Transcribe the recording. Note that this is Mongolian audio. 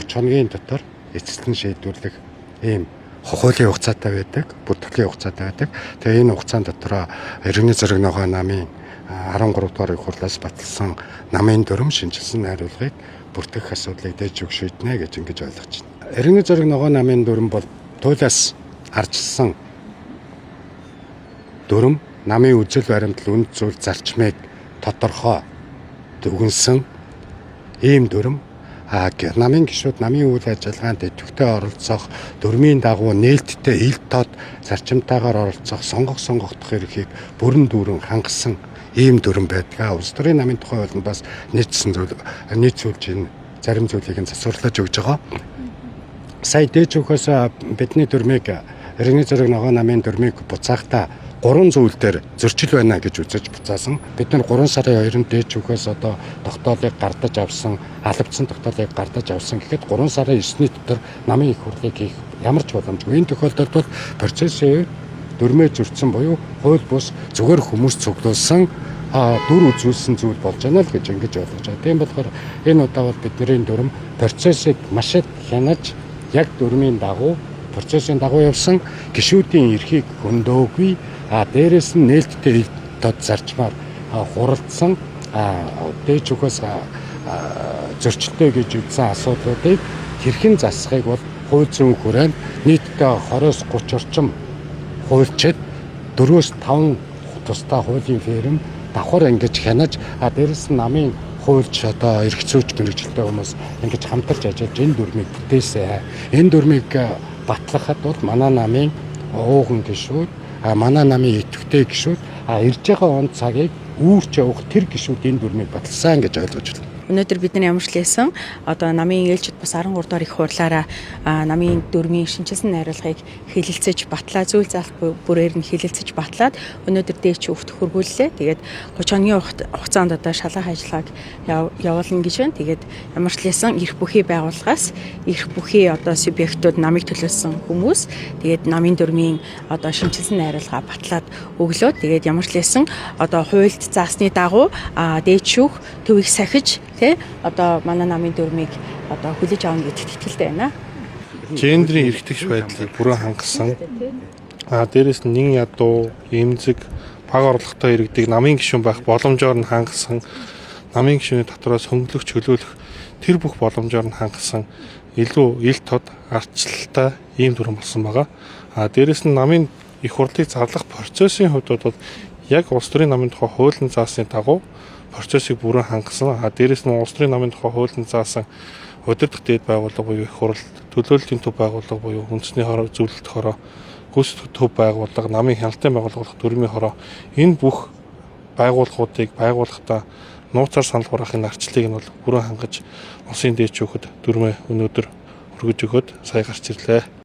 30 хоногийн дотор эцэслэн шийдвэрлэх ийм хуулийн хугацаатай байдаг, бүртгэлийн хугацаатай байдаг. Тэгээ энэ хугацаанд дотор иргэний зориг ногоо намын 13 дугаар их хурлаас баталсан намын дүрм шинжилсэн найруулгыг бүртгэх асуудлыг дээж өгч шийднэ гэж ингэж ойлгож байна. Иргэний зориг ногоо намын дүрм бол туйлаас ардчилсан дүрм намын үзэл баримтлал үнд зүйл зарчмыг тодорхой дүгнсэн ийм дүрм намын гишүүд намын үйл ажиллагаанд идэвхтэй оролцох, дүрмийн дагуу нээлттэй ил тод зарчимтайгаар оролцох, сонгогдох эрхийг бүрэн дүүрэн хангасан ийм дүрм байдаг. Улс төрийн намын тухай бол бас нийцүүлж зарим зүйлийг нь засварлаж өгж байгаа. Сая дээж өгөхөөс бидний дүрмийг иргэний зориг ногоо намын дүрмийг буцаахтаа 3 зүйл дээр зөрчил байна гэж үзэж буцаасан. Бид нар 3 сарын 2-нд дээж өгөхөөс одоо тогтоолыг гардаж авсан, алавдсан тогтоолыг гардаж авсан. Гэхэд 3 сарын 9-ний дотор намын их хурлыг хийх ямар ч боломжгүй. Энэ тохиолдолд бол процессын дүрмээ зөрчсөн буюу хууль бус зүгээр хүмүүс цуглуулсан дүр үзүүлсэн зүйл болж байна л гэж ингэж ойлгож байна. Тийм болохоор энэ удаа бол бидний дүрм процессыг маш их хянаж яг дүрмийн дагуу процессын дагуу явсан, гишүүдийн эрхийг хөндөөгүй, дээрээс нь нээлттэй тод зарчмаар хуралдсан, дээж өгөхөөс зөрчилтэй гэж үзсэн асуудлуудыг хэрхэн засахыг бол хууль зүйн хүрээнд нийтдээ 20-30 орчим хуульчид 4-5 тусдаа хуулийн ферм давхар ингэж хянаж, дээрээс нь намын хуульч одоо эрх зүйч мэргэжилтэй хүмүүс ингэж хамтарч ажиллаж энэ дүрмийг бүтээсэн. Энэ дүрмийг батлахад бол манай намын ууган гишүүд, манай намын идэвхтэй гишүүд ирж байгаа он цагийг үүрч явах тэр гишүүд энэ дүрмийг баталсан гэж ойлгож байна. Өнөөдөр бид нар ямарчлээсэн одоо намын ээлжид бас 13 дугаар их хурлаараа намын дүрмийн шинжилсэн найруулгыг хэлэлцэж батлаа, зүйл залт бүрээр нь хэлэлцэж батлаад өнөөдөр дээч өгт хөргүүллээ. Тэгээд 30 хоногийн хугацаанд одоо шалгах ажиллагааг явуулна гэж байна. Тэгээд ямарчлээсэн эрх бүхий байгууллагаас эрх бүхий одоо субъектууд намыг төлөөлсөн хүмүүс тэгээд намын дүрмийн одоо шинжилсэн найруулга батлаад өглөө. Тэгээд ямарчлээсэн одоо хуульд заасны дагуу дээч өг төвийг сахиж одоо манай намын дүрмийг одоо хүлээж авах гэдэгт итгэлтэй байна. Гендрийн эрхтгч байдлыг бүрэн хангасан. Дээрээс нь нэн ядуу, эмзэг, баг орлоготой иргэдэг намын гишүүн байх боломжоор нь хангасан. Намын гишүүний дотроос хөнгөлөх чөлөөлөх тэр бүх боломжоор нь хангасан илүү ил тод ардчилалтай ийм дүрм болсон байгаа. Дээрээс нь намын их хурлыг зарлах процессын хувьд бол яг улс төрийн намын тухай хуулийн заасны дагуу процессыг бүрэн хангасан. Дээрээс нь улс төрийн намын тухай хуулийн заасан удирдах дээд байгууллага буюу их хурл, төлөөллийн төв байгууллага буюу үндэсний зөвлөлт хороо, гүйцэтгэх төв байгууллага, намын хяналтын байгууллага дүрмийн хороо энэ бүх байгууллагуудыг байгуулахдаа нууцаар санал хураахын арчлалыг нь бол бүрэн хангаж улсын дээч өгөхөд дүрмээ өнөөдөр өргөж өгөөд сая гарч ирлээ.